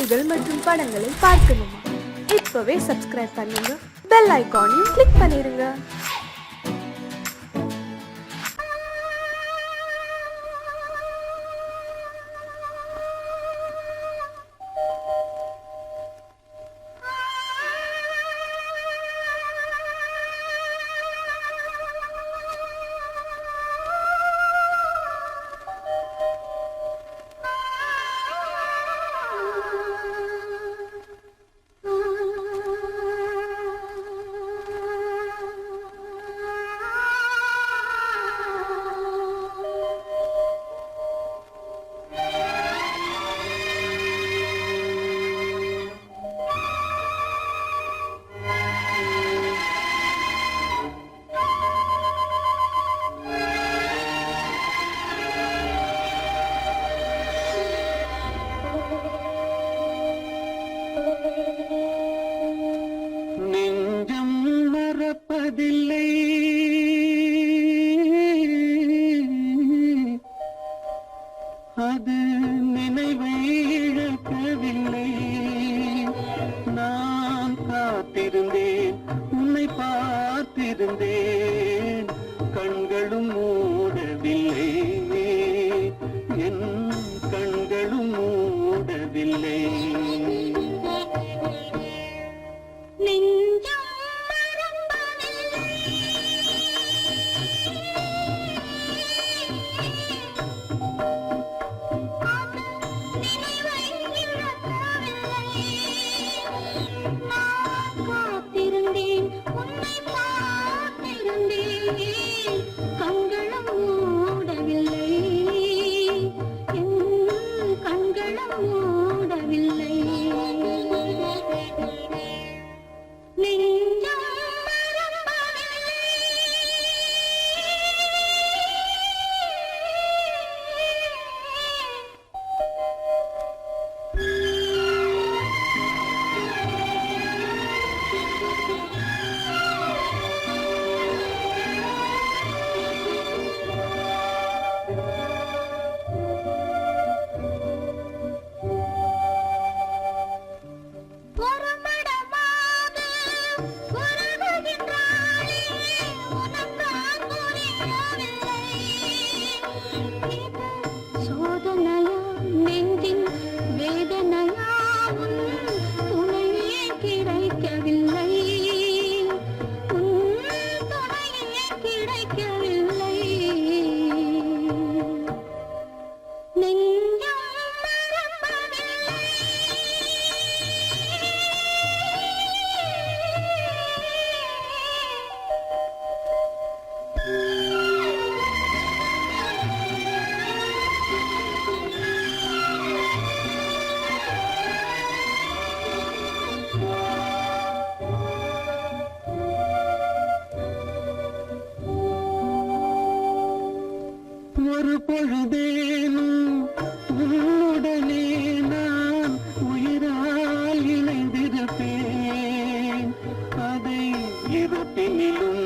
பாடல்கள் மற்றும் படங்களை பார்க்கணுமா? இப்பவே சப்ஸ்கிரைப் பண்ணுங்க, பெல் ஐகானையும் கிளிக் பண்ணிருங்க. நெஞ்சம் மறப்பதில்லை, அது நினைவை இழக்கவில்லை. நான் காத்திருந்தேன், உன்னை பார்த்திருந்தேன், கண்களும் மூடவில்லை, என் கண்களும் மூடவில்லை. ஒரு பொழுதேனும் உன்னுடனே நான் உயிரால் இணைந்திருப்பேன். அதை இருப்பினிலும்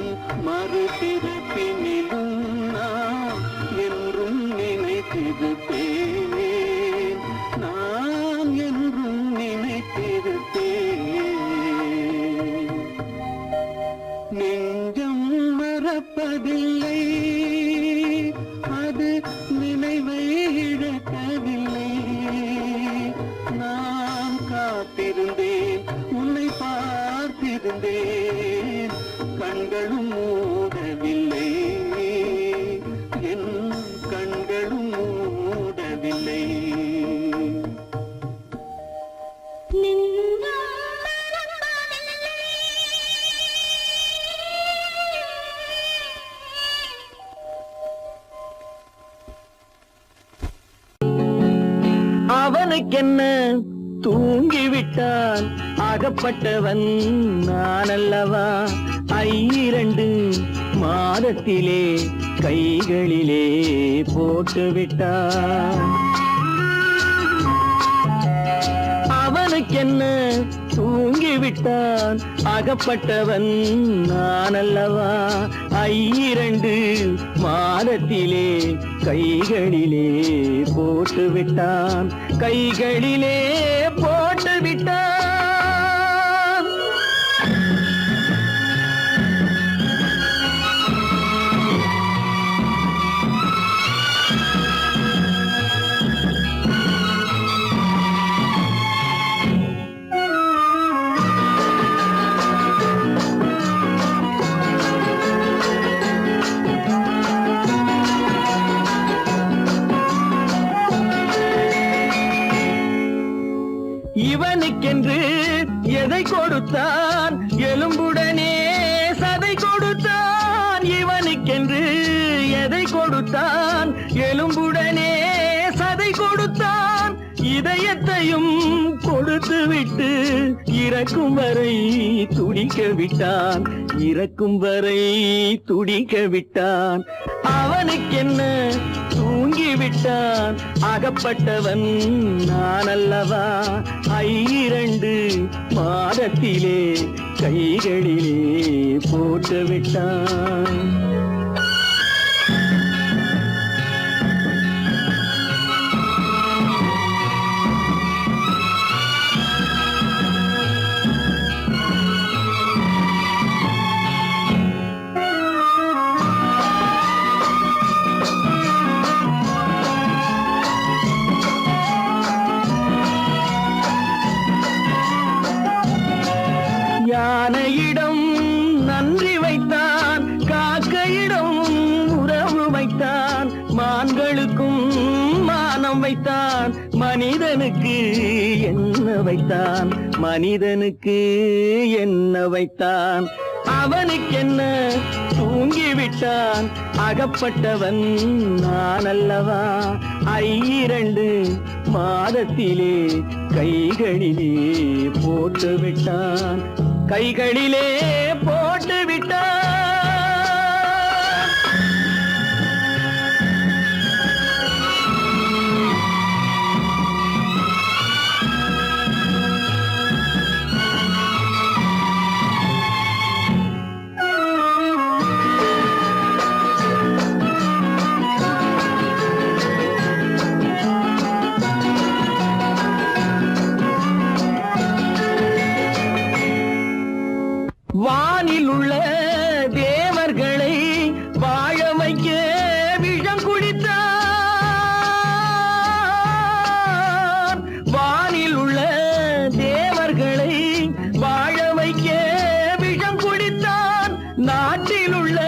மறுபிறப்பினிலும் நான் என்றும் நினைத்திருப்பேன், நான் என்றும் நினைத்திருப்பேன். நெஞ்சம் மறப்பதில்லை, அது நினைவை இழக்கவில்லை. நான் காத்திருந்தேன், உன்னை பார்த்திருந்தேன், கண்களும் மூடவில்லை, என் கண்களும் மூடவில்லை. அவனுக்கென்ன தூங்கிவிட்டான், அகப்பட்டவன் நான் அல்லவா? 2 மாதத்திலே கைகளிலே போட்டுவிட்டான். அவனுக்கென்ன தூங்கிவிட்டான், அகப்பட்டவன் நான் அல்லவா? 2 மாதத்திலே கைகளிலே போட்டு விட்டான், கைகளிலே போட்டு இவனுக்கென்று எதை கொடுத்தான் எலும்புடனே சதை கொடுத்தான் இவனுக்கென்று எதை கொடுத்தான் எலும்புடனே சதை கொடுத்தான் இதயத்தையும் கொடுத்து விட்டு இறக்கும் வரை துடிக்க விட்டான் இறக்கும் வரை துடிக்க விட்டான் அவனுக்கென்ன தூங்கிவிட்டான் அகப்பட்டவன் நான் அல்லவா 2 மாதத்திலே கைகளிலே போட்டு விட்டான் யானையிடம் நன்றி வைத்தான் காக்கையிடம் உறவு வைத்தான் மான்களுக்கும் மானம் வைத்தான் மனிதனுக்கு என்ன வைத்தான் மனிதனுக்கு என்ன வைத்தான் அவனுக்கென்ன தூங்கிவிட்டான் அகப்பட்டவன் நான் அல்லவா 2 மாதத்திலே கைகளிலே போட்டு விட்டான் கைகளிலே போட்டு விட்டான் வானில் உள்ள தேவர்களை வாழ வைக்க விஷம் குடித்தான் வானில் உள்ள தேவர்களை வாழ வைக்க விஷம் குடித்தான் நாட்டில் உள்ள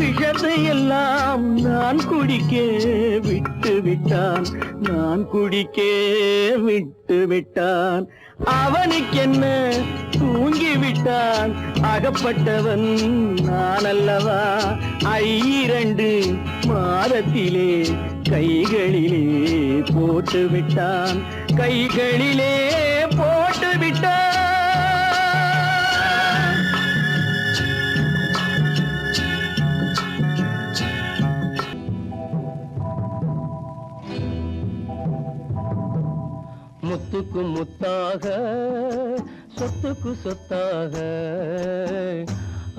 விஷத்தை எல்லாம் நான் குடிக்க விட்டு விட்டான் நான் குடிக்க விட்டு விட்டான் அவனுக்கென்ன தூங்கிவிட்டான் அகப்பட்டவன் நான் அல்லவா 2 மாதத்திலே கைகளிலே போட்டு விட்டான் கைகளிலே போட்டு விட்டான் முத்துக்கு முத்தாக சொத்துக்கு சொத்தாக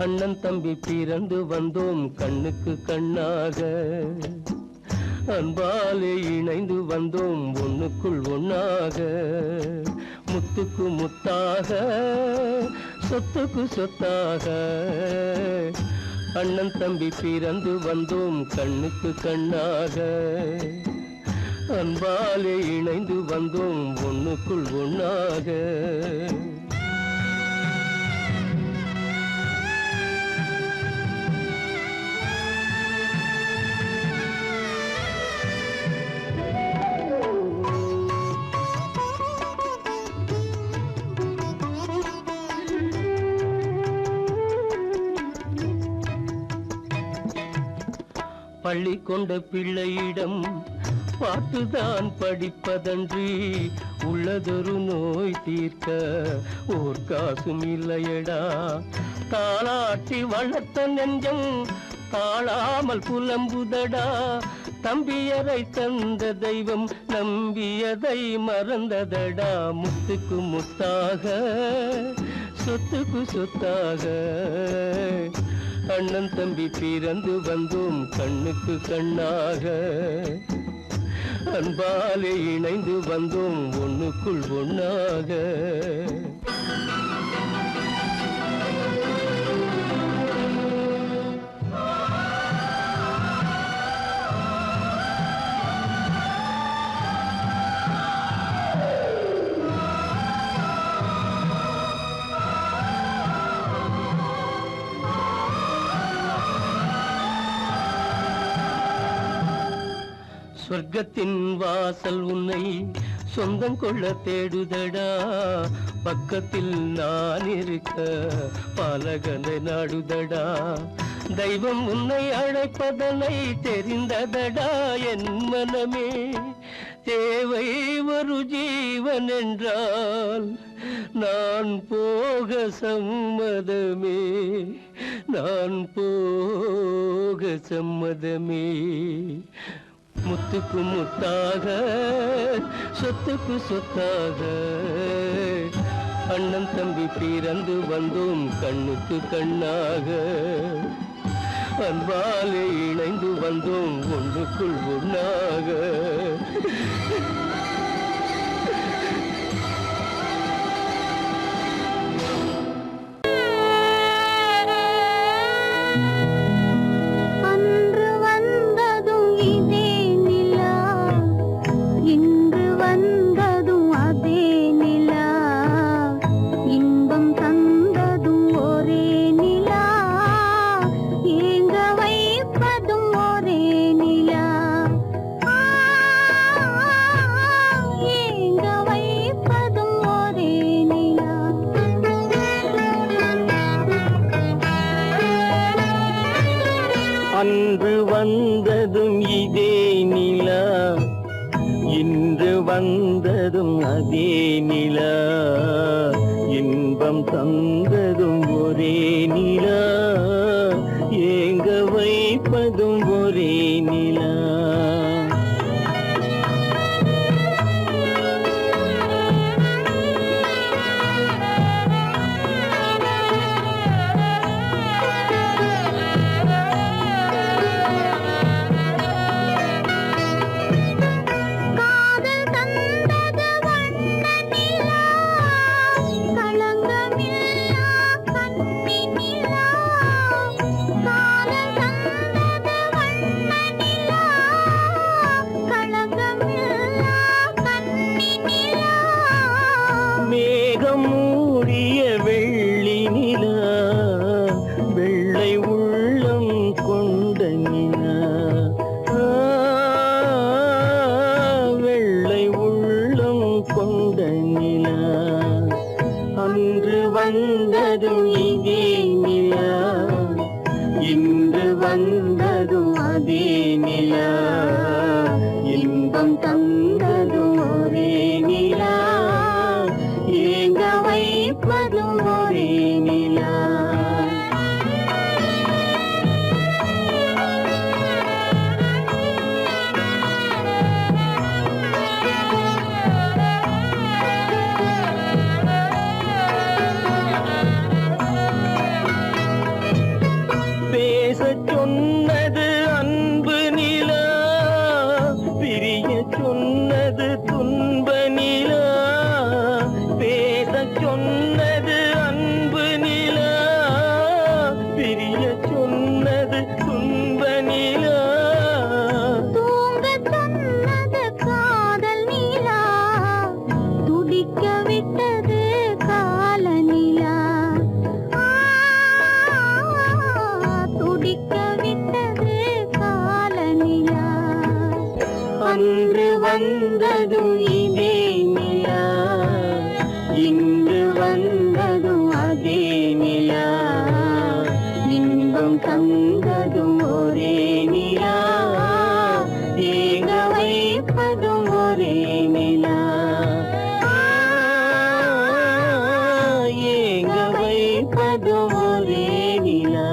அண்ணன் தம்பி பிறந்து வந்தோம் கண்ணுக்கு கண்ணாக அன்பாலே இணைந்து வந்தோம் ஒண்ணுக்குள் ஒண்ணாக முத்துக்கு முத்தாக சொத்துக்கு சொத்தாக அண்ணன் தம்பி பிறந்து வந்தோம் கண்ணுக்கு கண்ணாக அன்பாலே இணைந்து வந்தோம் ஒண்ணுக்குள் ஒண்ணாக பள்ளி கொண்ட பிள்ளையிடம் பாட்டுதான் படிப்பதன்றி உள்ளதொரு நோய் தீர்க்க ஓர் காசும் இல்லையடா தாளாட்டி வளர்த்த நெஞ்சம் தாழாமல் புலம்புதடா தம்பியரை தந்த தெய்வம் நம்பியதை மறந்ததடா முத்துக்கு முத்தாக சொத்துக்கு சொத்தாக அண்ணன் தம்பி பிறந்து வந்தோம் கண்ணுக்கு கண்ணாக அன்பாலே இணைந்து வந்தோம் ஒண்ணுக்குள் ஒண்ணாக சொர்க்கத்தின் வாசல் உன்னை சொந்தம் கொள்ள தேடுதடா, பக்கத்தில் நான் இருக்க பாலகனை நாடுதடா. தெய்வம் உன்னை அழைப்பதனை தெரிந்ததடா என் மனமே. தேவை ஒரு ஜீவன் என்றால் நான் போக சம்மதமே, நான் போக சம்மதமே. முத்துக்கு முத்தாக, சொத்துக்கு சொத்தாக, அண்ணன் தம்பி பிறந்து வந்தோம் கண்ணுக்கு கண்ணாக. அன்பாலே இணைந்து வந்தோம் ஒன்றுக்குள் ஒன்றாக. அன்று வந்ததும் இதே நிலா, இன்று வந்ததும் அதே நிலா, இன்பம் தந்ததும் ஒரே நிலா, ஏங்க வைப்பதும் ஒரே நிலா. மேகம் மூடிய வெள்ளி நிலா, வெள்ளை உள்ளம் கொண்ட நிலா, வெள்ளை உள்ளம் கொண்ட நிலா. அன்று வந்ததும் இதே நிலா, இன்று வந்ததும் அதே நிலா, இன்பம் தந்ததும் ஒரே நிலா, ஏங்க வைப்பதும் ஒரே நிலா. பேசச் சொன்னது அன்பு நிலா, பிரிய சொன்னது துன்ப நிலா. பேசச் சொன்னது அன்பு நிலா, பிரிய சொன்னது துன்ப நிலா. தூங்கச் சொன்னது காதல் நிலா, துடிக்க விட்டது கால நிலா, துடிக்க விட்டது கால நிலா. அன்று வந்ததும் இதே நிலா, இன்று வந்ததும் அதே நிலா, இன்பம் தந்ததும் ஒரே நிலா, ஏங்க வைப்பதும் ஒரே நிலா, ஏங்க வைப்பதும் ஒரே நிலா.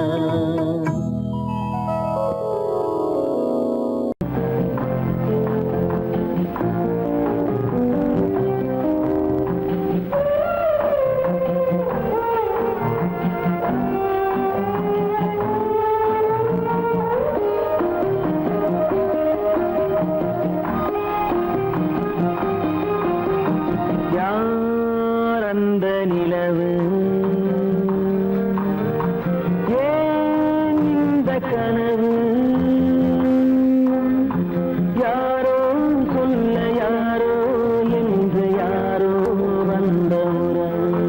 யார் அந்த நிலவு, ஏன் இந்த கனவு, யாரோ சொல்ல யாரோ என்று யாரோ வந்த உறவு,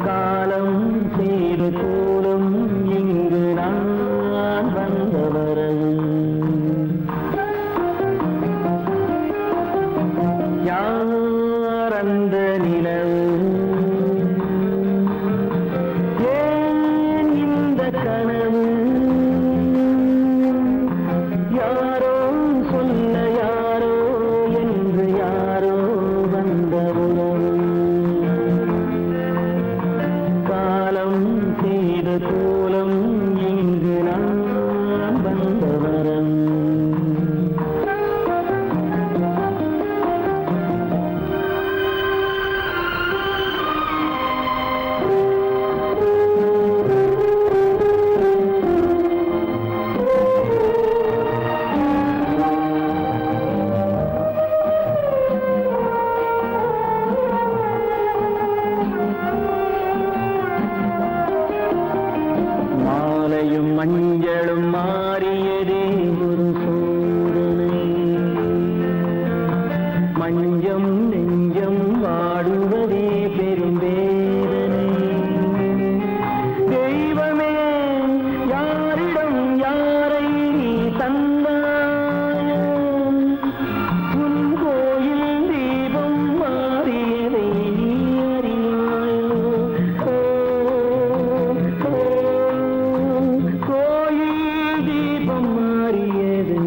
காலம் செய்து கூடும் இங்கு நான் வந்த வரவு. யார் அந்த நிலவு ஏன் இந்த கனவு யாரோ சொல்ல யாரோ என்று யாரோ வந்த உறவு காலம் செய்த கோலம் இங்கு நான் வந்த வரம் மாலையும் மஞ்சளும் மாறியதே ஒரு சோதனை மஞ்சம் நெஞ்சம் வாடுவதே பெரும் வேதனை தெய்வமே யாரிடம் யாரை நீ தந்தாயோ உன் கோயில் தீபம் மாறியதை நீ அறியாயோ கோயில் தீபம் மாறியதை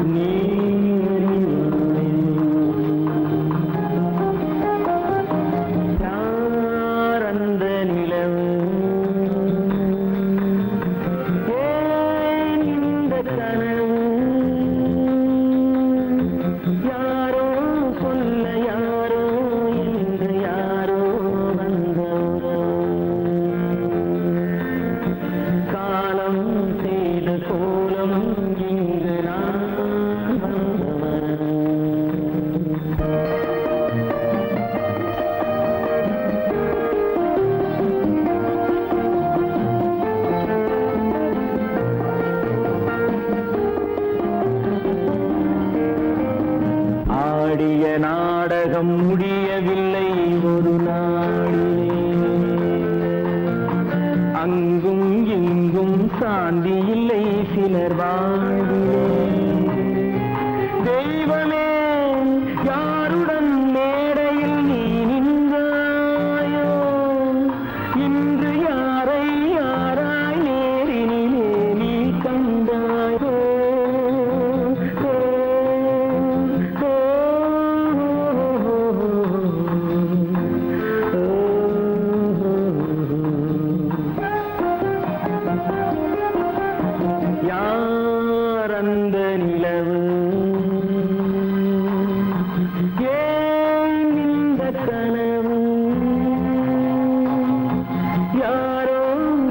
நீ யார் அந்த நிலவு ஏன் இந்த கனவு யாரோ சொல்ல யாரோ என்று யாரோ வந்த காலம் செய்த கோலம் இங்கு நான் வந்தவன் ஆடிய நாடகம் முடியவில்லை ஒரு நாளிலே அங்கும் இங்கும் சாந்தி இல்லை சிலர் வாழ்விலே தெய்வமே யாருடன் மேடையில் நீ நின்றாயோ இன்று யாரை யாராய் நேரினிலே நீ கண்டாயோ யார் அந்த நிலவு ஏன் இந்த கனவு யாரோ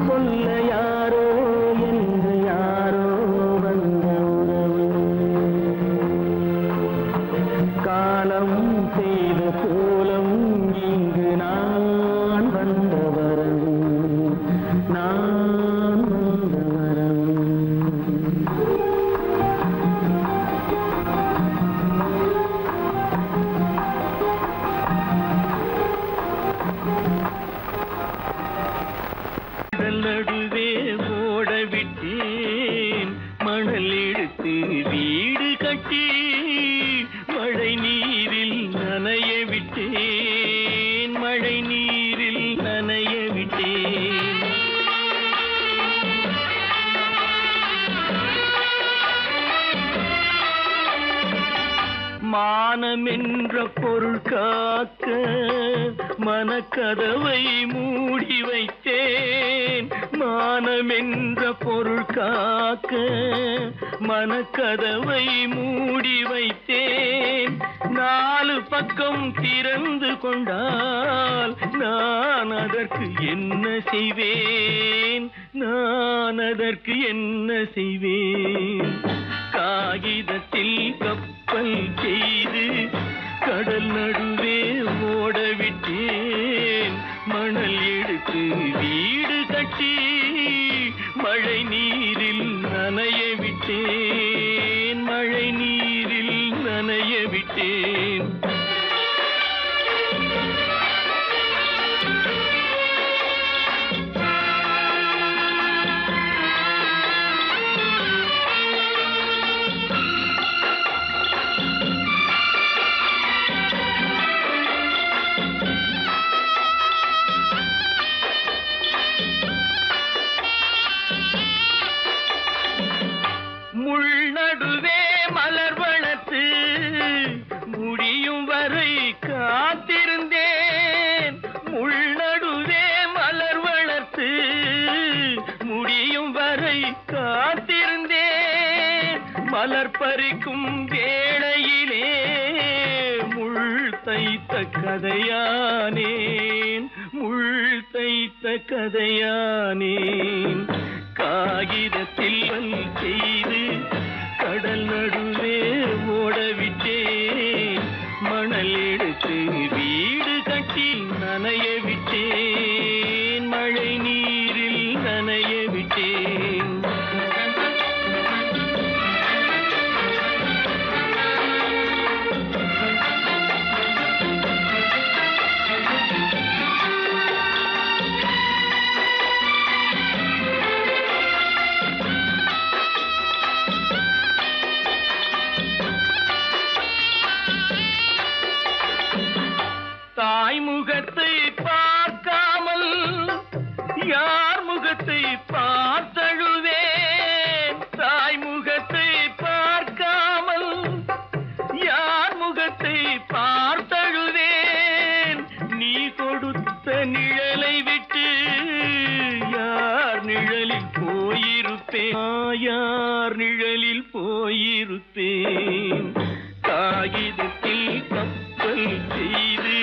சொல்ல யாரோ என்று யாரோ வந்த உறவு காலம் செய்த கோலம் இங்கு நான் வந்த வரவு நான் வந்த வரவு கடல் நடுவே ஓட விட்டேன் மணல் எடுத்து வீடு கட்டி மழை நீரில் நனைய விட்டேன் மழை நீரில் நனைய விட்டேன் மானம் என்ற பொருள் காக்க மனக்கதவை மூடி வைத்தேன் மானம் என்ற பொருள் காக்க மனக்கதவை மூடி வைத்தேன் நாலு பக்கம் திறந்து கொண்டால் நான் அதற்கு என்ன செய்வேன் நான் அதற்கு என்ன செய்வேன் காகிதத்தில் கப்பல் செய்து கடல் நடுவே ஓட விட்டேன் மணல் எடுத்து வீடு கட்டி மழை நீரில் நனைய விட்டேன் மழை நீரில் நனைய விட்டேன் மலர் பறிக்கும் வேளையிலே முள் தைத்த கதையானேன், முள் தைத்த கதையானேன். காகிதத்தில் செய்து கடல் நடுவே ஓடவிட்டேன், மணல் எடுத்து வீடு கட்டி நனைய விட்டேன், மழை நீரில் நனைய விட்டேன். தாய் முகத்தை பார்க்காமல் யார் முகத்தை பார்த்தழுவேன், தாய் முகத்தை பார்க்காமல் யார் முகத்தை பார்த்தழுவேன். நீ கொடுத்த நிழலை விட்டு யார் நிழலில் போயிருப்பேன், யார் நிழலில் போயிருப்பேன். காகிதத்தில் கப்பல் செய்து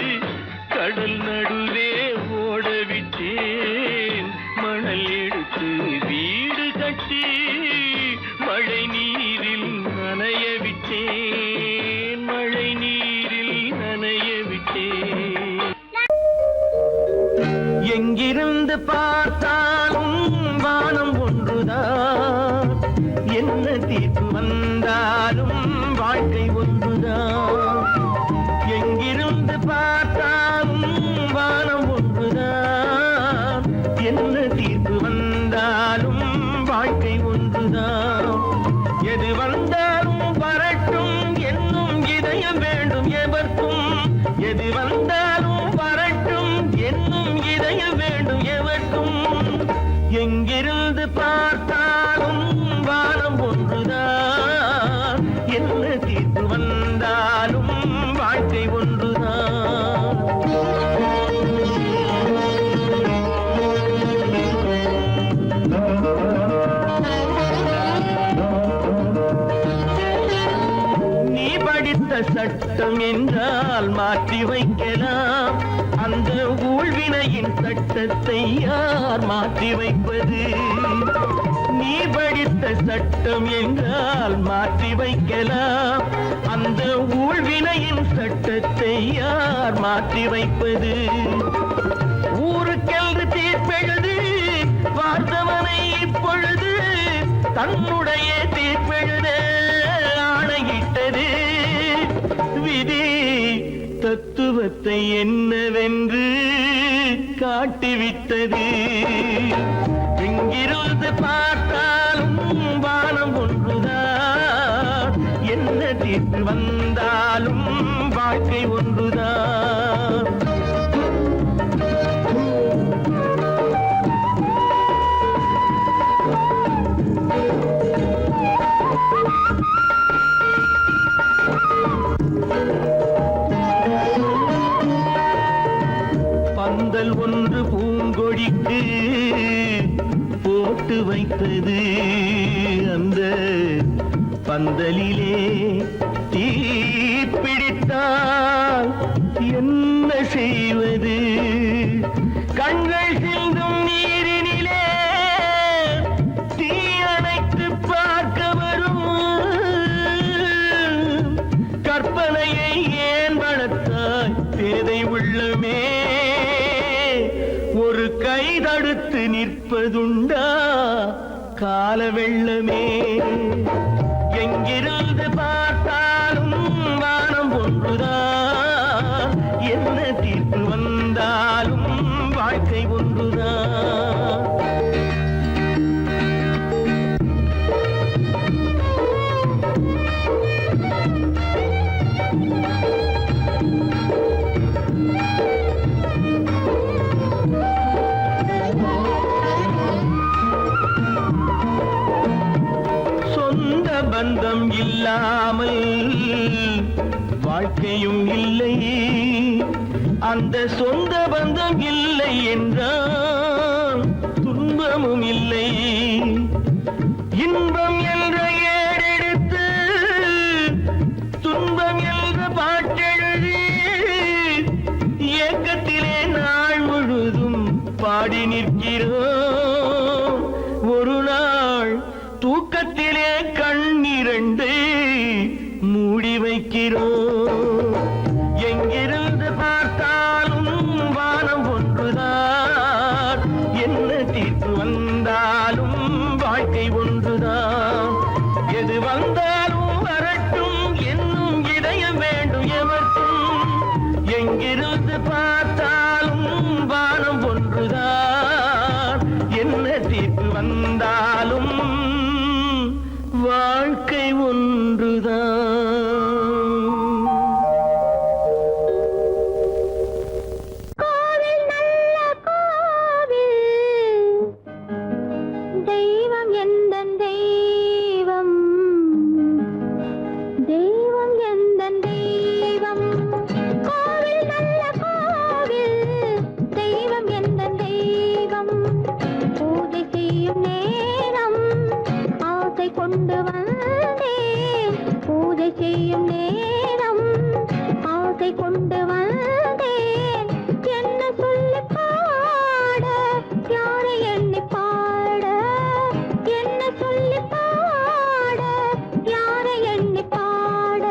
கடல் நடுவே ஓடவிட்டேன், மணல் எடுத்து வீடு கட்டி மழை நீரில் நனைய விட்டேன், மழை நீரில் நனைய விட்டேன். எங்கிருந்து பார்த்தாலும் வானம் ஒன்றுதான், என்ன தீர்ப்பு வந்தாலும் வாழ்க்கை ஒன்றுதான். எங்கிருந்து பார்த்தாலும் வானம் ஒன்றுதான், என்ன தீர்ப்பு வந்தாலும் வாழ்க்கை ஒன்றுதான். எது வந்தாலும் வரட்டும் என்னும் இதயம் வேண்டும் எவர்க்கும், எது வந்தாலும் வரட்டும் என்னும் இதயம் வேண்டும் எவர்க்கும். எங்கிருந்து பார்த்தாலும் வானம் ஒன்றுதான், என்ன தீர்ப்பு வந்தாலும் வாழ்க்கை ஒன்றுதான். நீ படித்த சட்டம் என்றால் மாற்றி வைக்கலாம், அந்த ஊழ்வினையின் சட்டத்தை யார் மாற்றி வைப்பது? நீ படித்த சட்டம் என்றால் மாற்றி வைக்கலாம், அந்த ஊழ்வினையின் சட்டத்தை யார் மாற்றி வைப்பது? ஊருக்கென்று தீர்ப்பெழுது பார்த்தவனை இப்பொழுது தன்னுடைய தீர்ப்பெழுத ஆணையிட்டது விதி. தத்துவத்தை என்னவென்று காட்டிவிட்டது. எங்கிருந்து பார்த்தாலும் வானம் ஒன்றுதான், என்ன தீர்ப்பு வந்தாலும் வாழ்க்கை ஒன்றுதான். பந்தல் ஒன்று பூங்கொடிக்கு போட்டு வைத்தது, அந்த பந்தலிலே தீ பிடித்தால் என்ன செய்வது? கண்கள் சிந்தும் நீரினிலே தீ அணைத்து பார்க்க வரும் கற்பனையை ஏன் வளர்த்தாய் பேதை உள்ளமே? ஒரு கை தடுத்து நிற்பதுண்டா கால வெள்ளமே? எங்கிருந்து பார்த்தாலும் வானம் ஒன்றுதான், என்ன தீர்ப்பு வந்தாலும் வாழ்க்கை ஒன்றுதான். பந்தம் இல்லாமல் வாழ்க்கையும் இல்லை, அந்த சொந்த பந்தம் இல்லை என்றால் துன்பமும் இல்லை. இன்பம் என்ற ஏறெடுத்து எங்கிருந்து பார்த்தாலும் வானம் ஒன்றுதான், என்ன தீர்ப்பு வந்தாலும் வாழ்க்கை ஒன்றுதான். எது வந்தாலும் வரட்டும் என்னும் இதயம் வேண்டும் எவர்க்கும். எங்கிருந்து பார்த்தாலும் வானம் ஒன்றுதான், என்ன தீர்ப்பு வந்தாலும் வாழ்க்கை ஒன்றுதான். கோவில் நல்ல கோவில், தெய்வம் எந்தன் தெய்வம், தெய்வம் எந்தன் தெய்வம். கோவில் நல்ல கோவில், தெய்வம் எந்தன் தெய்வம். பூஜை செய்யும் நேரம் ஆசை கொண்டு வந்தேன், பூஜை செய்யும் நேரம் ஆசை கொண்டு வந்தேன். என்ன சொல்லி பாட, யாரை எண்ணி பாட, என்ன சொல்லி பாட, யாரை எண்ணி பாட.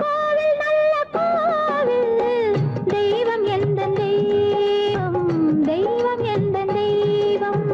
கோவில் நல்ல கோவில், தெய்வம் எந்த தெய்வம், தெய்வம் எந்த தெய்வம்.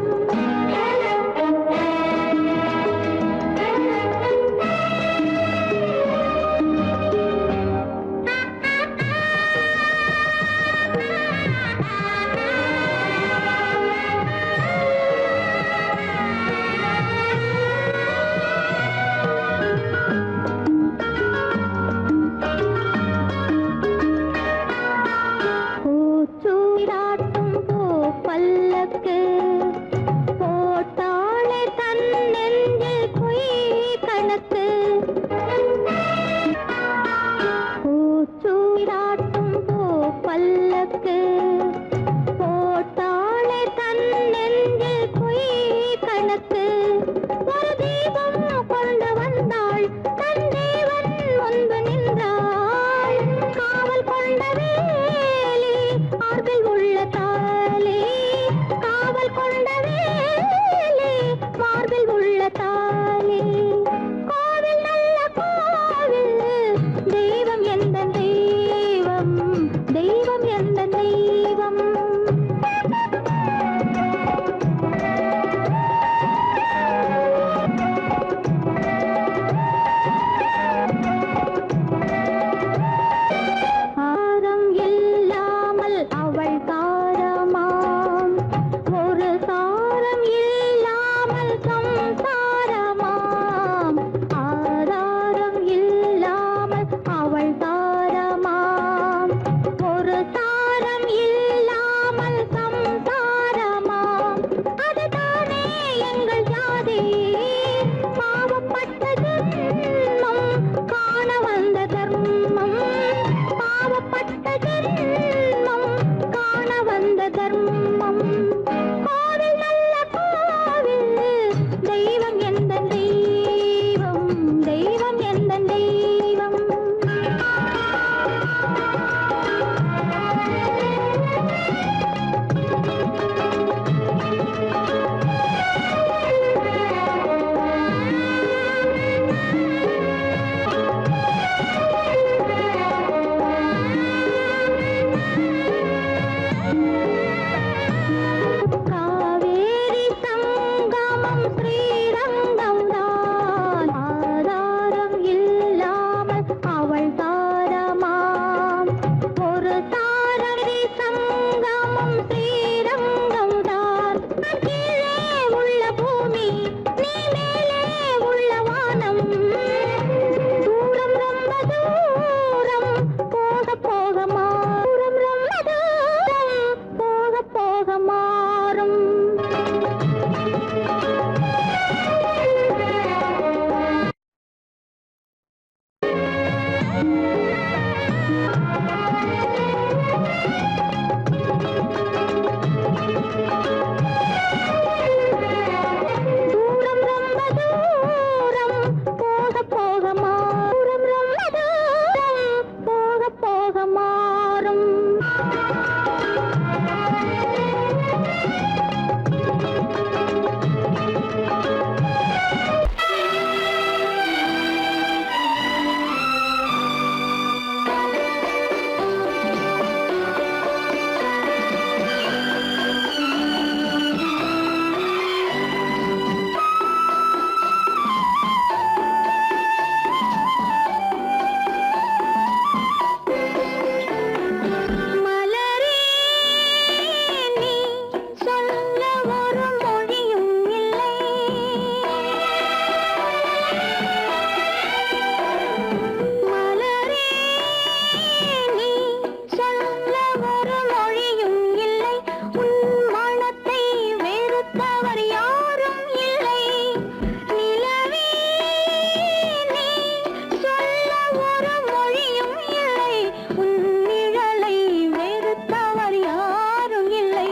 உன் நிழலை வெறுத்தவர் யாரும் இல்லை.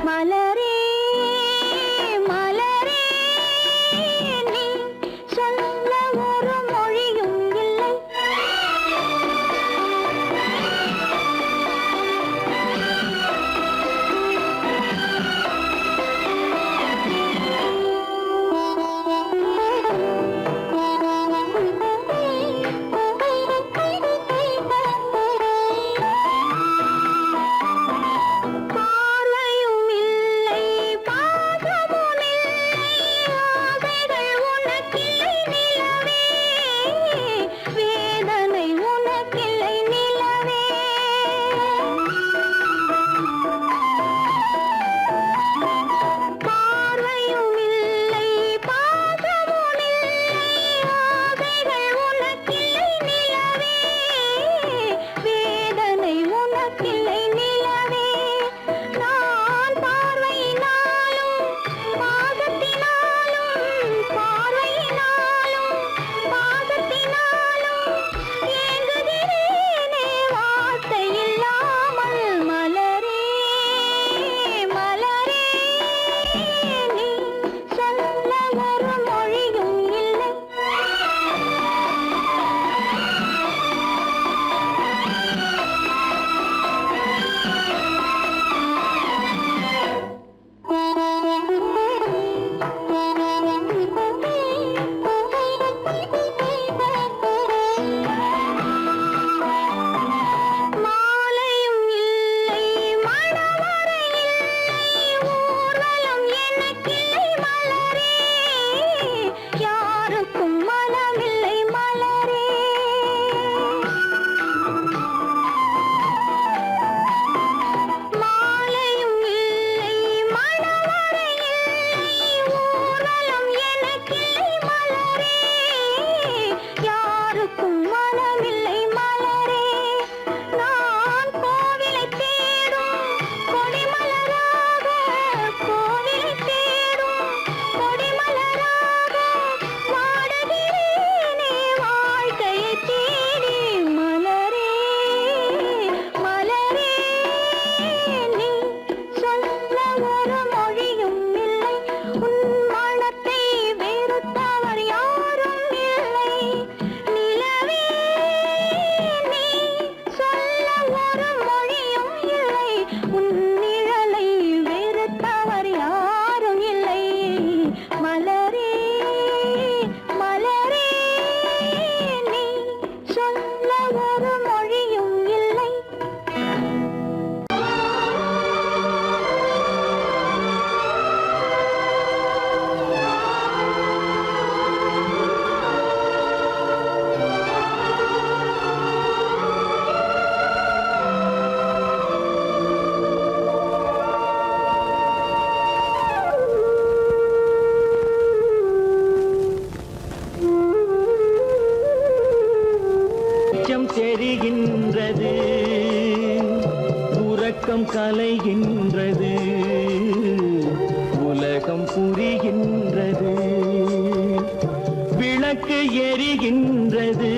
மலரே மலரே நீ சொல்ல ஒரு மொழியும் இல்லை. பார்வையும் இல்லை பாசமும் இல்லை ஆசைகள் உனக்கில்லை நிலவே வேதனை உனக்கில்லை நிலவே. பார்வையும் இல்லை பாசமும் இல்லை ஆசைகள் உனக்கில்லை நிலவே வேதனை உனக்கில்லை நிலவே. நான் பார்வையினாலும் பாசத்தினாலும் பார்வையினாலும் பாசத்தினாலும் ஏங்குகிறேனே வார்த்தை இல்லாமல். மலரே மலரே நீ சொல்ல ஒரு மொழியும் இல்லை. மாலையும் இல்லை மணவறை இல்லை ஊர்வலம் எனக்கில்லை. மலரே யாருக்கும் மனமில்லை. மலரே மாலையும் இல்லை மணவறை இல்லை ஊர்வலம் எனக்கில்லை. மலரே யாருக்கும் மனமில்லை. மலரே நான் கோவிலை தேடும் கொடிமலராக கோவிலை தேடும் கொடிமலராக வாடுகிறேனே வாழ்க்கையை தேடி. மலரே மலரே நீ சொல்ல ஒரு மொழியும் இல்லை. உன் மனத்தை வெறுத்தவர் யாரும் இல்லை. நிலவே நீ சொல்ல ஒரு மொழியும் இல்லை. உன் நிழலை வெறுத்தவர் யாரும் இல்லை. மலரே மலரே நீ சொல்ல ஒரு மொழியும் இல்லை. வெளிச்சம் தெரிகின்றது, உறக்கம் கலைகின்றது, உலகம் புரிகின்றது, விளக்கு எரிகின்றது,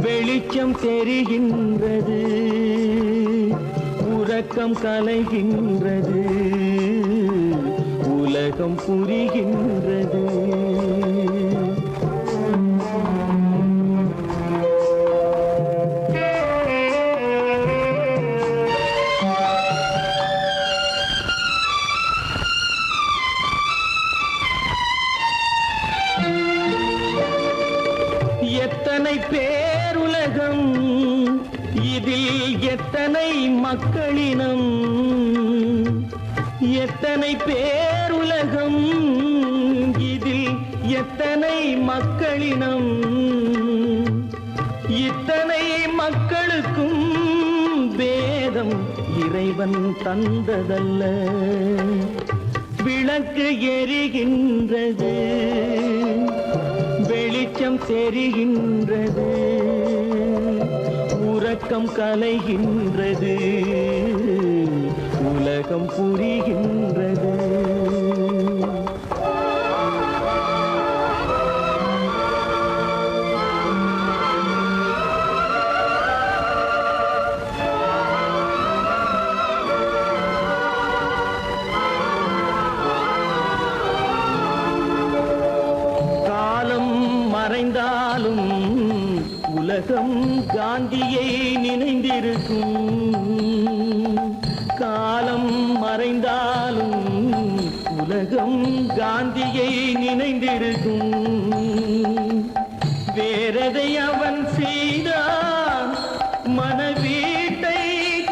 வெளிச்சம் தெரிகின்றது, உறக்கம் கலைகின்றது, உலகம் புரிகின்றது. எத்தனை பேருலகம், இதில் எத்தனை மக்களினம், எத்தனை பேருலகம், இதில் எத்தனை மக்களினம், இத்தனை மக்களுக்கும் வேதம் இறைவன் தந்ததல்ல. விளக்கு எரிகின்றது, வெளிச்சம் தெரிகின்றது, உறக்கம் கலைகின்றது, உலகம் புரிகின்றது. உலகம் காந்தியை நினைந்திருக்கும். காலம் மறைந்தாலும் உலகம் காந்தியை நினைந்திருக்கும். வேறதை அவன் செய்தான், மனவீட்டை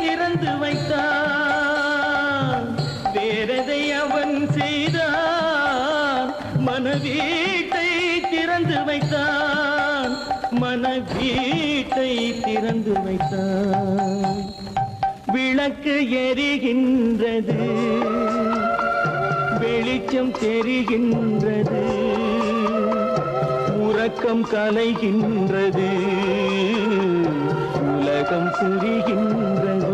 திறந்து வைத்தான். வேறதை அவன் செய்தான், மனவீட்டை திறந்து வைத்தான். மனவீட்டை திறந்து வைத்தான். விளக்கு எரிகின்றது, வெளிச்சம் தெரிகின்றது, உறக்கம் கலைகின்றது, உலகம் புரிகின்றது.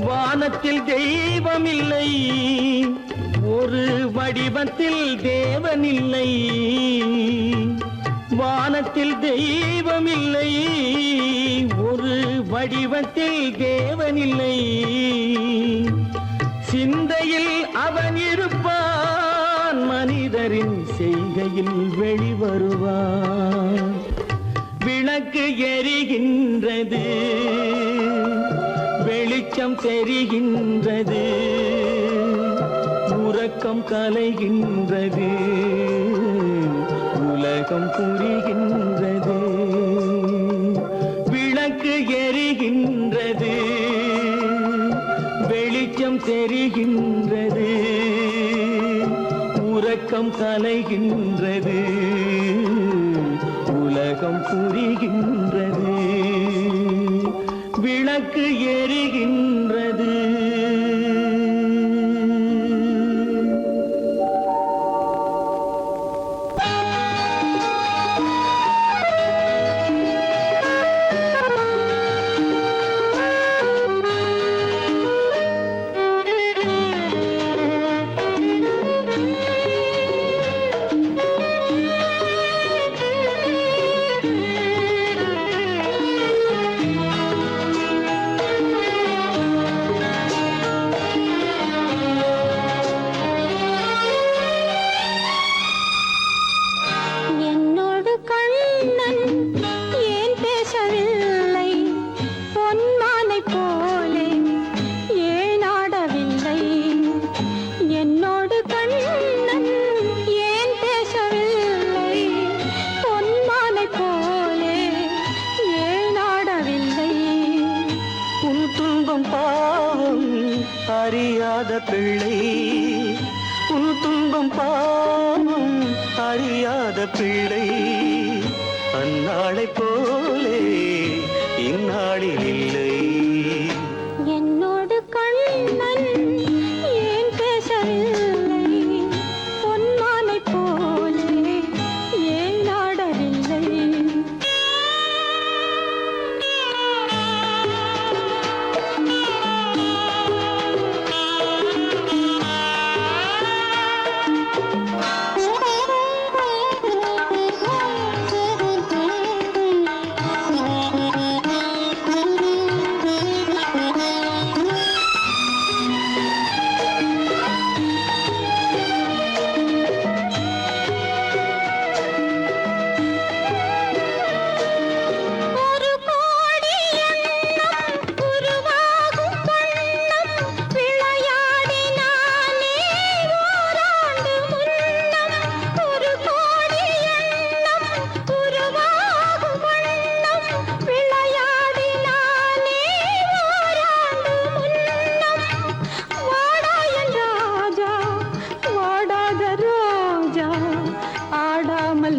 வானத்தில் தெய்வமில்லை, ஒரு வடிவத்தில் தேவனில்லை. வானத்தில் தெய்வமில்லை, ஒரு வடிவத்தில் தேவனில்லை. சிந்தையில் அவன் இருப்பான், மனிதரின் செய்கையில் வெளிவருவான். விளக்கு எரிகின்றது, வெளிச்சம் தெரிகின்றது, உறக்கம் கலைகின்றது, உலகம் புரிகின்றது. விளக்கு எரிகின்றது, வெளிச்சம் தெரிகின்றது, உறக்கம் கலைகின்றது, உலகம் புரிகின்றது. விளக்கு எரிகின்றது. அறியாத பிள்ளை, உன் துன்பம் பாவம் அறியாத பிள்ளை. அந்நாளை போலே இந்நாளில் இல்லை. என்னோடு கண்ணன் ஏன் பேசவில்லை, பொன்மானை போலே ஏன் நாடவில்லை.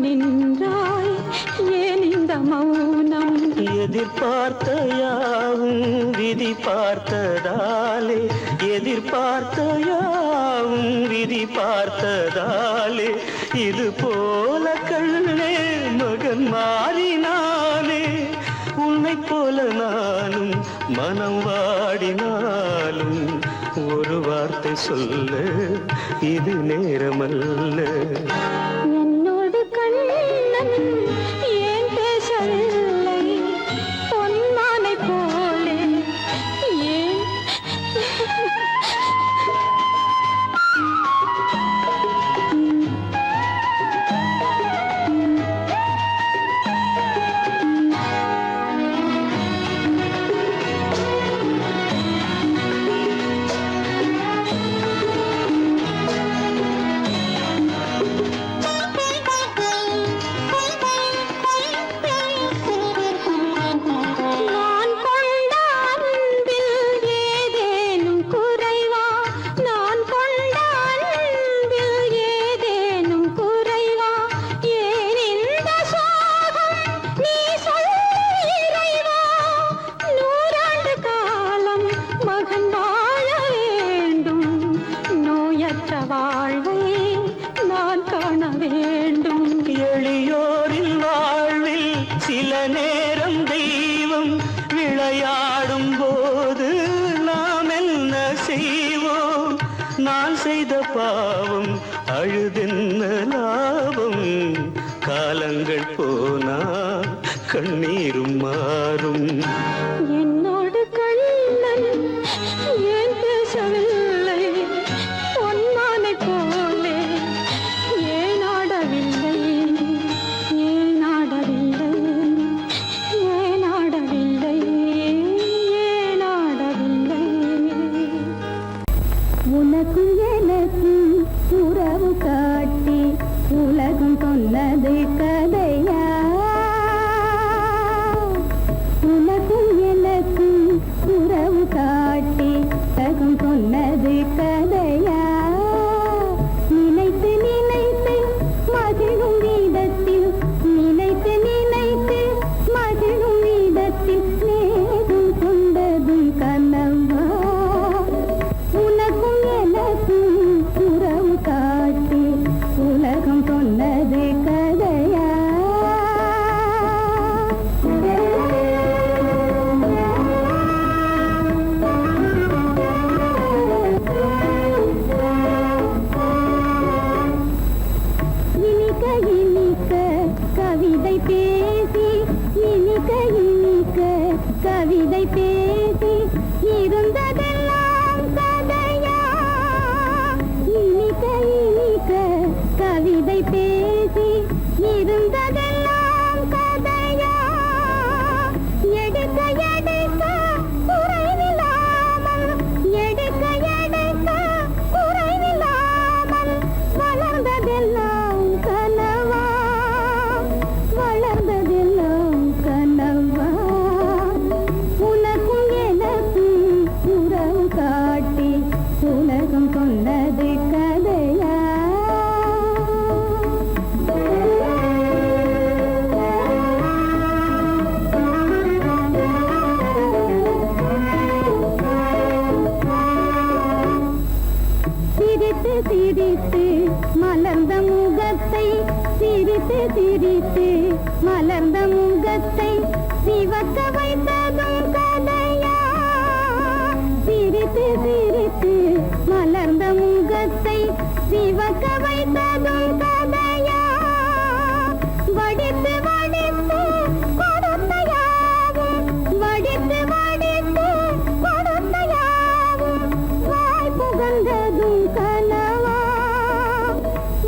நின்றாய் ஏன் இந்த மௌனம்? எதிர்பார்த்த யாவும் விதி பார்த்ததாலே, எதிர்பார்த்த யாவும் விதி பார்த்ததாலே, இது போல கண்ணே மகன் மாறினானே. உன்னை போல நானும் மனம் வாடினாலும் ஒரு வார்த்தை சொல்ல இது நேரமல்ல. என்னோடு கண்ணன் நேரம் தெய்வம் விளையாடும் போது நாம் என்ன செய்வோம்? நான் செய்த பாவம் அழுதென்ன லாபம்? காலங்கள் போனால் கண்ணீரும் மாறும். என்னோடு கண்ணன் ஏன் பேசவில்லை? பொன்மானை போலே ஏன் ஆடவில்லை? ஏன் ஆடவில்லை? ஏன் ஆடவில்லை? ஏன் ஆடவில்லை? உனக்கும் எனக்கும் உறவு காட்டி உலகம் சொன்னது கதையா? உனக்கும் எனக்கும் உறவு காட்டி உலகம் சொன்னது கதையா? நினைத்து நினைத்து மகிழும் வீதத்தில், நினைத்து நினைத்து மகிழும் வீதத்தில் நேரும் கொண்டதும் கனவா? உனக்கும் எனக்கும் உறவு காட்டி உலகம் சொன்னது கதையா? இனிக்க இனிக்க கவிதை பேசி, இனிக்க இனிக்க கவிதை பேசி இருந்ததெல்லாம் கதையா? இனிக்க இனிக்க கவிதை பேசி இருந்ததெல்லாம் கதையா? எடுக்க எடுக்க குறைவில்லாமல், எடுக்க எடுக்க குறைவில்லாமல் வளர்ந்ததெல்லாம் கனவா? வளர்ந்ததெல்லாம் கனவா? உனக்கும் எனக்கும் உறவு காட்டி உலகம் சொன்னது கதையா? சிரித்து சிரித்து மலர்ந்த முகத்தை, சிரித்து சிரித்து மலர்ந்த முகத்தை சிவக்க வைத்ததும் கதையா? சிரித்து சிரித்து மலர்ந்த முகத்தை சிவக்க வைத்ததும் கதையா? வடித்து வடித்து கொடுத்த யாவும், வடித்து வடித்து கொடுத்த யாவும் வாய் புகழ்ந்ததும் கனவா?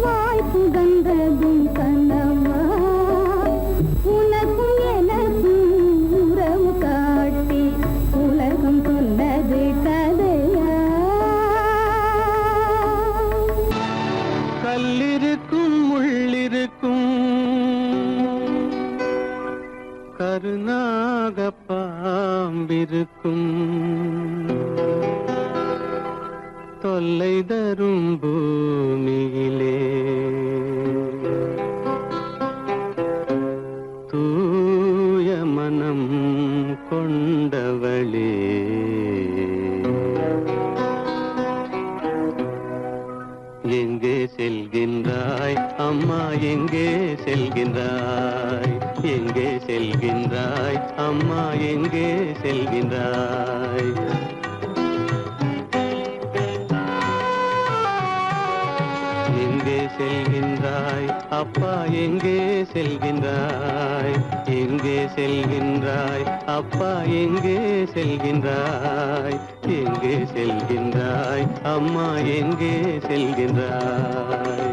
வாய் புகழ்ந்ததும் கனவா? உனக்கும் எனக்கும் உறவு காட்டி உலகம் சொன்னது கதையா? கல்லிருக்கும் முள்ளிருக்கும் கருநாக பாம்பிருக்கும் தொல்லை தரும் பூமியிலே தூய மனம் கொண்டவளே எங்கே செல்கின்றாய் அம்மா? எங்கே செல்கின்றாய்? எங்கே செல்கின்றாய் அம்மா? எங்கே செல்கின்றாய்? எங்கே செல்கின்றாய் அப்பா? எங்கே செல்கின்றாய்? எங்கே செல்கின்றாய் அப்பா? எங்கே செல்கின்றாய்? எங்கே செல்கின்றாய் அம்மா? எங்கே செல்கின்றாய்?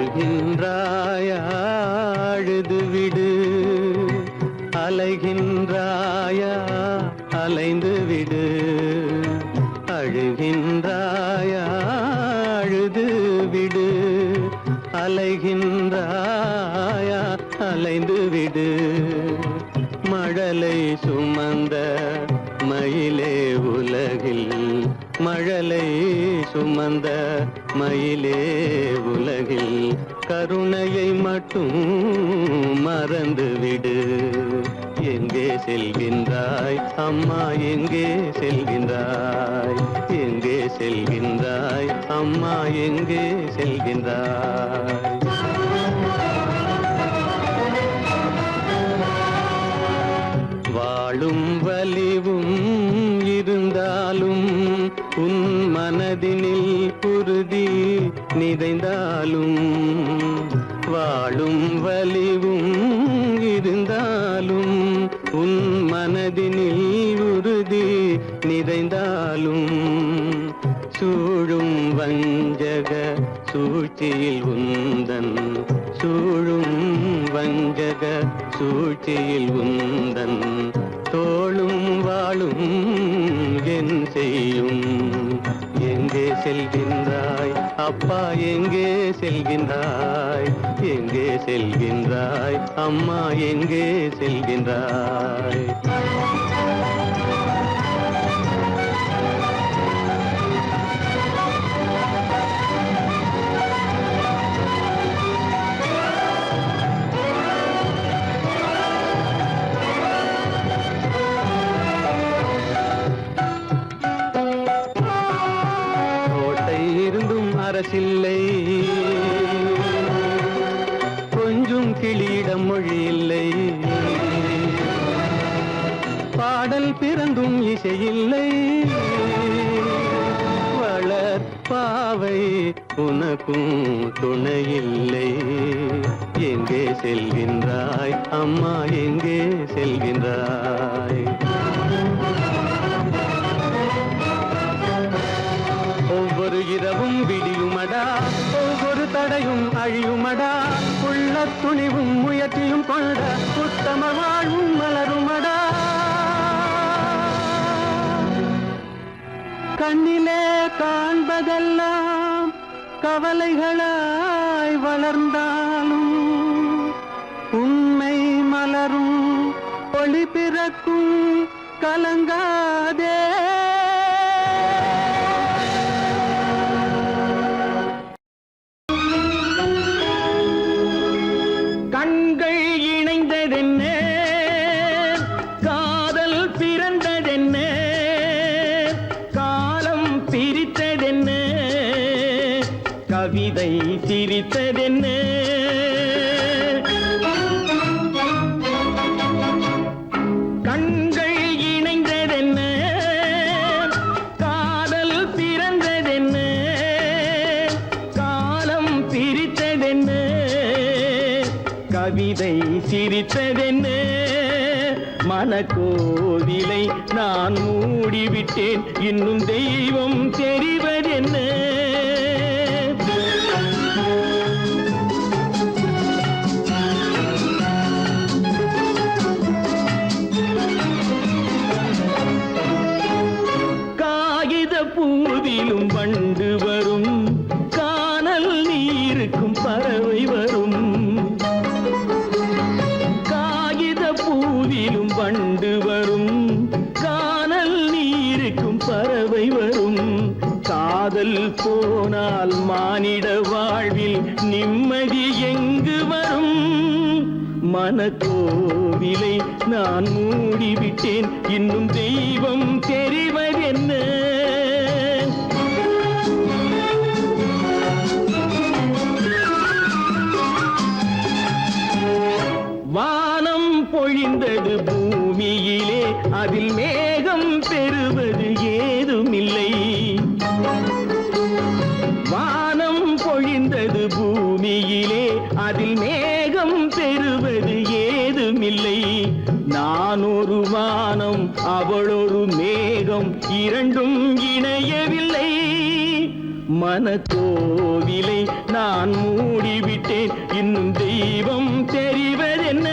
அழுகின்றாயா? அழுது விடு. அலைகின்றாயா? அலைந்து விடு. அழுகின்றாயா? அழுது விடு. அலைகின்றாயா? அலைந்து விடு. மழலை சுமந்த மயிலே உலகில் மழலை சுமந்த மயிலே உலகில் கருணையை மட்டும் மறந்துவிடு. எங்கே செல்கின்றாய் அம்மா, எங்கே செல்கின்றாய்? எங்கே செல்கின்றாய் அம்மா, எங்கே செல்கின்றாய்? வாழும் வலிவும் இருந்தாலும் உன் மனதினில் குருதி நிறைந்தாலும், வாழும் வலிவும் இருந்தாலும் உன் மனதினில் உறுதி நிறைந்தாலும், சூழும் வஞ்சக சூழ்ச்சியில் உந்தன், சூழும் வஞ்சக சூழ்ச்சியில் உந்தன் தோளும் வாழும் என் செய்யும். எங்கே செல்கின்றாய் அப்பா, எங்கே செல்கின்றாய்? எங்கே செல்கின்றாய் அம்மா, எங்கே செல்கின்றாய்? அரசில்லை, கொஞ்சம் கிளியிடம் மொழி இல்லை, பாடல் பிறந்தும் இசையில்லை, வளர் பாவை உனக்கும் துணையில்லை. எங்கே செல்கின்றாய் அம்மா, எங்கே செல்கின்றாய்? ஒவ்வொரு இரவும் விடியுமடா, ஒவ்வொரு தடையும் அழியுமடா, உள்ள துணிவும் முயற்சியும் கொண்ட உத்தம வாழ்வும் மலருமடா. கண்ணிலே காண்பதெல்லாம் கவலைகளாய் வளர்ந்தாலும், உண்மை மலரும் ஒளி பிறக்கும் கலங்காதே. கண்கள் இணைந்ததென்ன, காதல் பிறந்ததென்ன, காலம் பிரித்ததென்ன, கவிதை சிரித்ததென்ன. கண்கள் இணைந்ததென்ன, காதல் பிறந்ததென்ன, காலம் பிரித்ததென்ன, கவிதை சிரித்ததென்ன. மனக்கோவிலை நான் மூடிவிட்டேன், இன்னும் தெய்வம் தெரிவதென்ன? காகித பூவிலும் வண்டு வரும், கானல் நீருக்கும் பறவை வரும். பூவிலும் வண்டு வரும், கானல் நீருக்கும் பறவை வரும். காதல் போனால் மானிட வாழ்வில் நிம்மதி எங்கு வரும்? மனக்கோவிலை நான் மூடிவிட்டேன், இன்னும் தெய்வம் தெரிவதென்ன? வானம் பொழிந்தது பூமியிலே, அதில் மேகம் பெறுவது ஏதுமில்லை. வானம் பொழிந்தது பூமியிலே, அதில் மேகம் பெறுவது ஏதுமில்லை. நான் ஒரு வானம், அவளொரு மேகம், இரண்டும் இணையவில்லை. மனக்கோவிலை நான் மூடிவிட்டேன், இன்னும் தெய்வம் தெரிவதென்ன?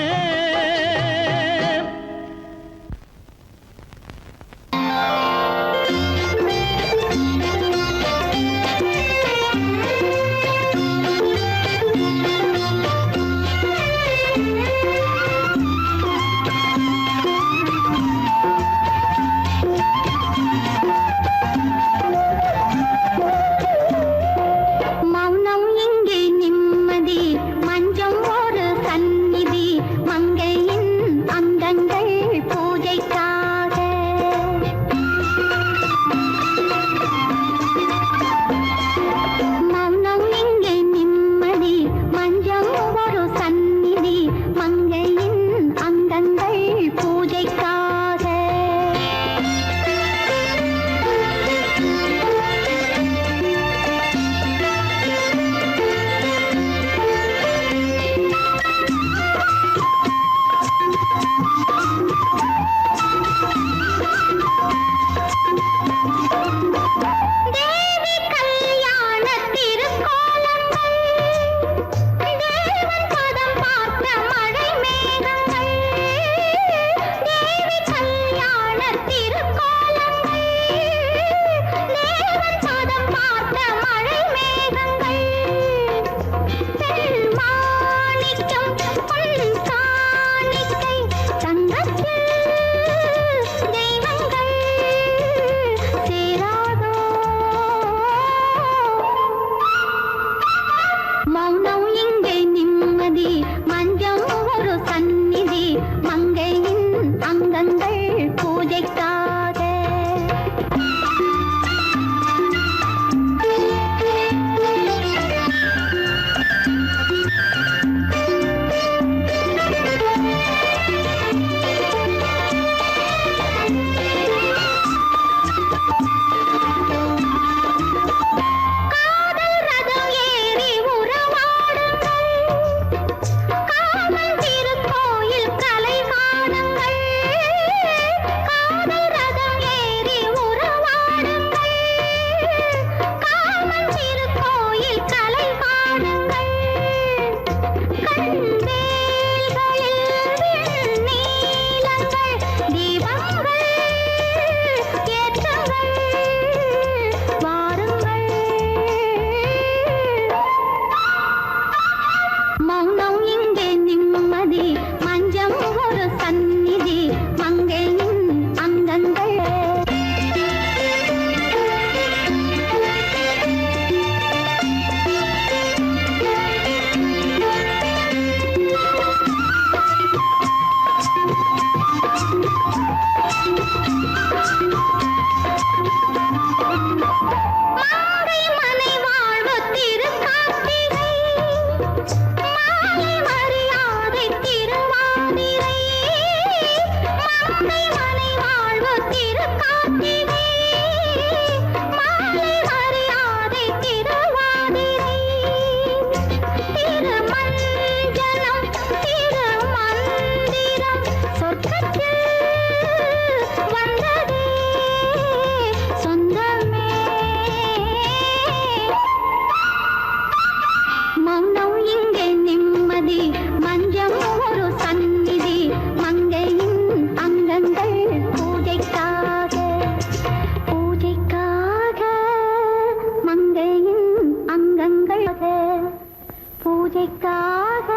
பூஜைக்காக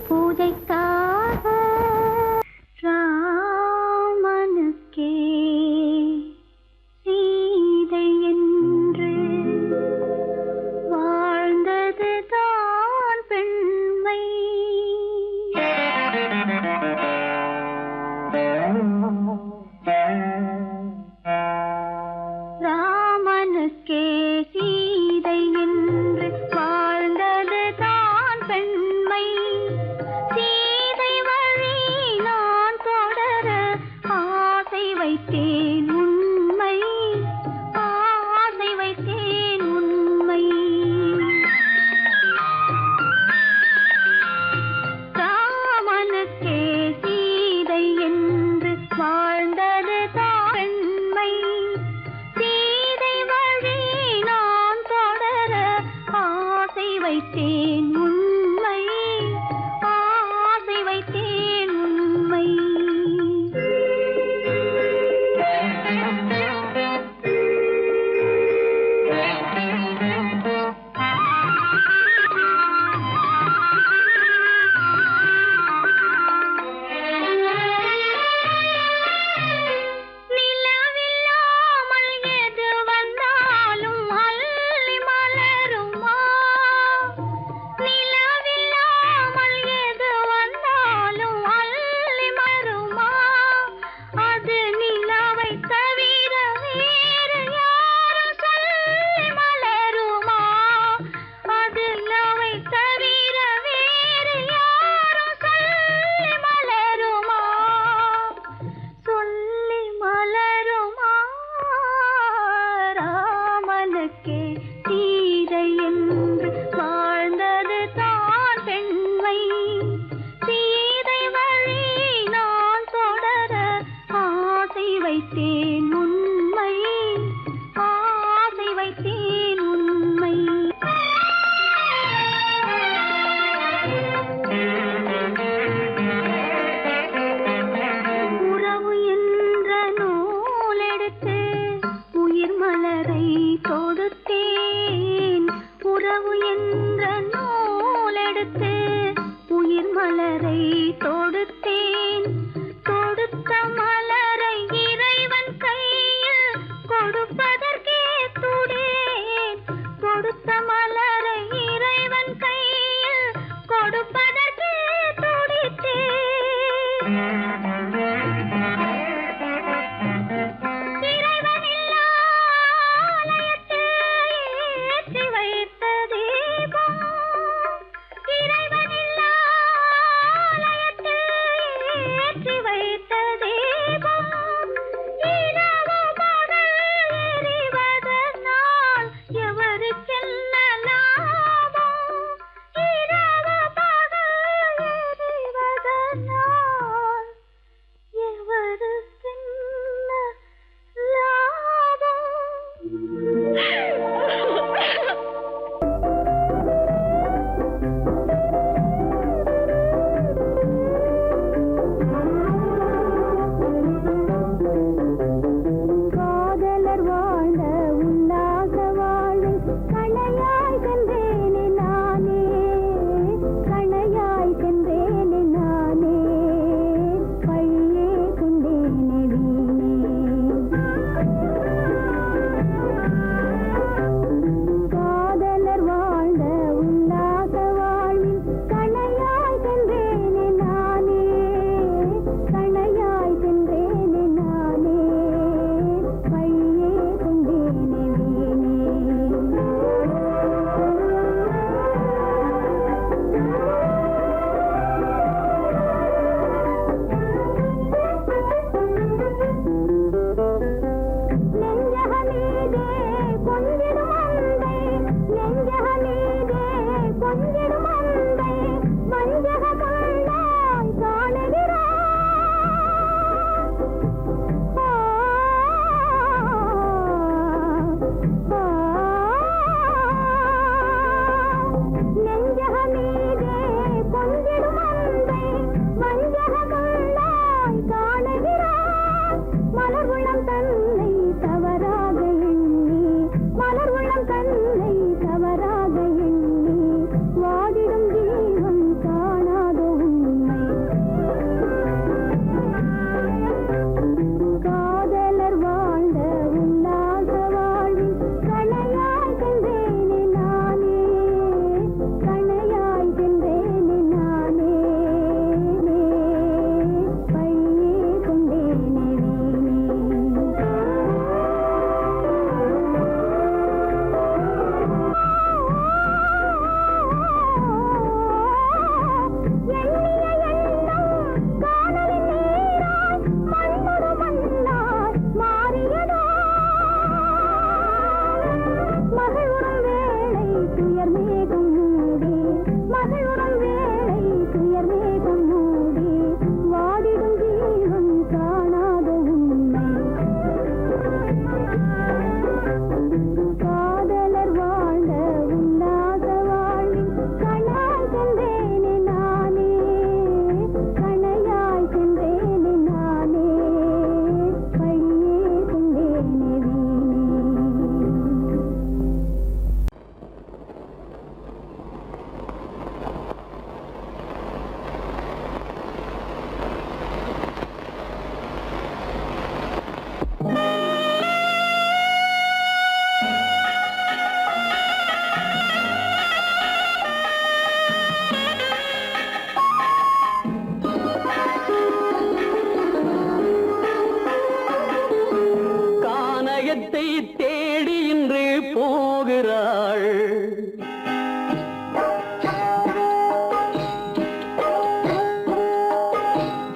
பூஜைக்காக ராமனுக்கே சீதை என்று வாழ்ந்தது தான் பெண்மை. ராமனுக்கே சீதை என்று வாழ்ந்தது தான் பெண்மை. சீதை வழி நான் தொடர ஆசை வைத்தேன் உண்மை, ஆசை வைத்தேன் உண்மை. ராமனுக்கே சீதை என்று வாழ்ந்தது தான் பெண்மை. சீதை வழி நான் தொடர ஆசை வைத்தேன் உண்மை, ஆசை வைத்தேன் உண்மை. நிலவில்லாமல் எது வந்தாலும் அள்ளி மலருமா? நிலவில்லாமல் எது வந்தாலும் அள்ளி மலருமா? அது நிலவை தவிர வேறு யாரும் சொல்லி மலருமா? அது நிலவை தவிர வேறு யாரும் சொல்லி மலருமா? சொல்லி மலருமா? ராமனுக்கே சீதை என்று வாழ்ந்தது தான் பெண்மை. சீதை வழி நான் தொடர ஆசை வைத்தேன் உண்மை, ஆசை வைத்தேன் உண்மை. உறவு என்ற நூலெடுத்து உயிர் மலரை தொடுத்தேன். உறவு என்ற நூலெடுத்து உயிர் மலரை தொடுத்தேன். தொடுத்த மலரை இறைவன் கையில் கொடுப்பதற்கே துடேன். கொடுத்த மலரை இறைவன் கையில் கொடுப்பதற்கே துடித்தேன். இறைவனில்லா ஆலயத்தில் ஏற்றி வைத்த தீபம். இறைவனில்லா ஆலயத்தில் ஏற்றி வைத்த தீபம். இரவு பகல் எரிவதனால் எவருக்கென்ன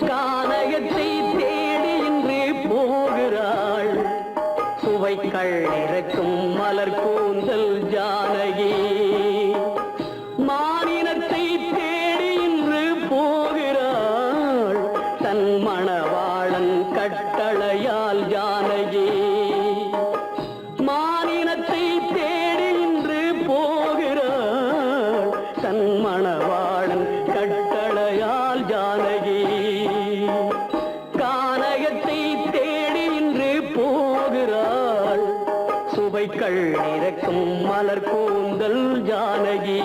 கானகத்தை தேடி இன்று போகிறாள் சுவைக்கள் இறக்கும் மலர் கூந்தல் ஜானகி மானினத்தை தேடி இன்று போகிறாள் தன் மணவாளன் கட்டளையால் ஜானகி மானினத்தை தேடி இன்று போகிறாள் தன் மணவாளன் கட்டளையால் ஜானகி கானகத்தை தேடி இன்று போகிறாள் சுவைக்கள் இறக்கும் மலர் கூந்தல் ஜானகி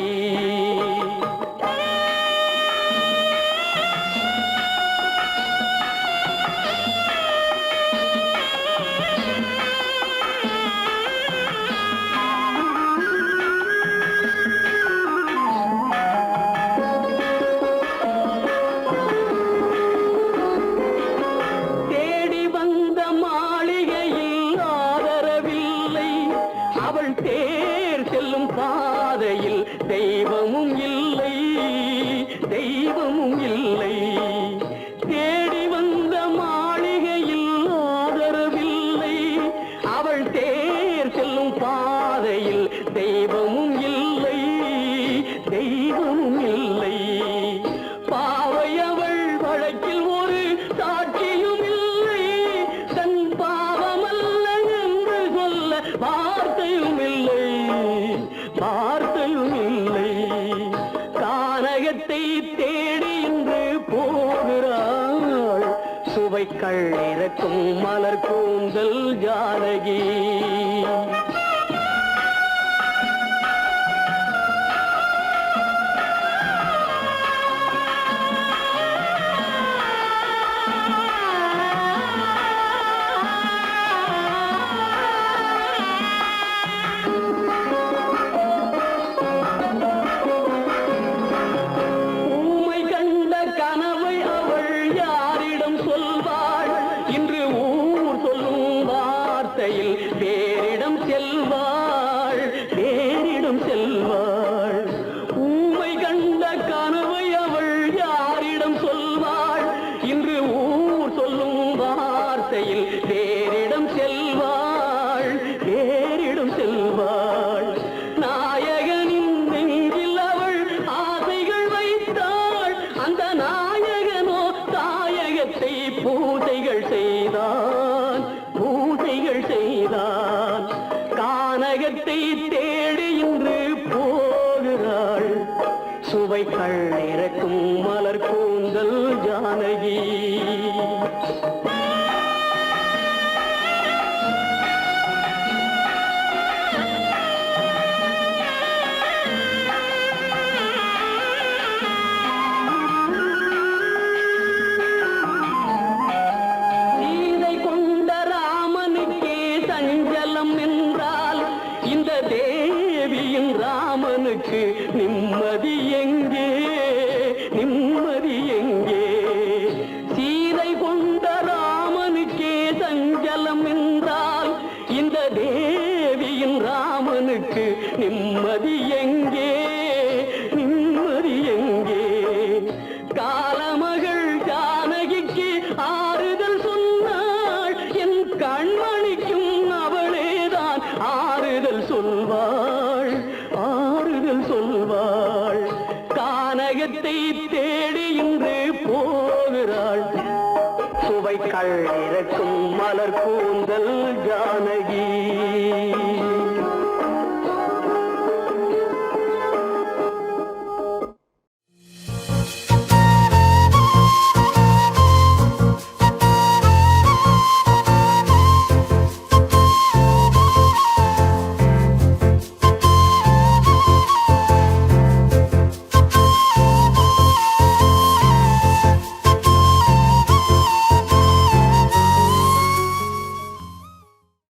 தேடி வந்த மாளிகையில் ஆதரவில்லை அவள் தேர் செல்லும் பாதையில் தெய்வமும் இல்லை தெய்வமும் இல்லை தேடி வந்த மாளிகையில் ஆதரவில்லை அவள் தேர் செல்லும் பாதையில் தெய்வமும் இல்லை தெய்வமும் இல்லை பாவை அவள் வழக்கில் ஒரு சாட்சியும் இல்லை தன் பாவமல்ல என்று சொல்ல வார்த்தையும் இல்லை வார்த்தையும் இல்லை கானகத்தை தேடி இன்று போகிறாள் சுவைக்கள் இறக்கும் மலர் கூந்தல் ஜானகி ஊமை கண்ட கனவை அவள் யாரிடம் சொல்வாள் இன்று ஊர் சொல்லும் வார்த்தையில் வேறிடம் செல்வாள் வேறிடம் செல்வாள் ஊமை கண்ட கனவை அவள் யாரிடம் சொல்வாள் இன்று ஊர் சொல்லும் வார்த்தையில் வேறிடம் செல்வாள் வேறிடம் செல்வாள் நாயகனின் நெஞ்சில் அவள் ஆசைகள் வைத்தாள் அந்த நாயகனோ தாயகத்தை பூசைகள் செய்தான் பூசைகள் செய்தான் கானகத்தை தேடி இன்று போகிறாள் சுவைக்கள் இறக்கும் மலர் கூந்தல் ஜானகி சீதை கொண்ட ராமனுக்கே சஞ்சலம் என்றால் இந்த தேவியின் ராமனுக்கு நிம்மதி எங்கே நிம்மதி எங்கே சீதை கொண்ட ராமனுக்கே சஞ்சலம் என்றால் இந்த தேவியின் ராமனுக்கு நிம்மதி எங்கே நிம்மதி எங்கே காலமகள் ஜானகிக்கு ஆறுதல் சொன்னாள் என் கண்மணிக்கும் அவளேதான் ஆறுதல் சொல்வாள் ஆறுதல் சொல்வாள் கானகத்தை தேடி இன்று போகிறாள் சுவைக்கள் இறக்கும் மலர் கூந்தல் ஜானகி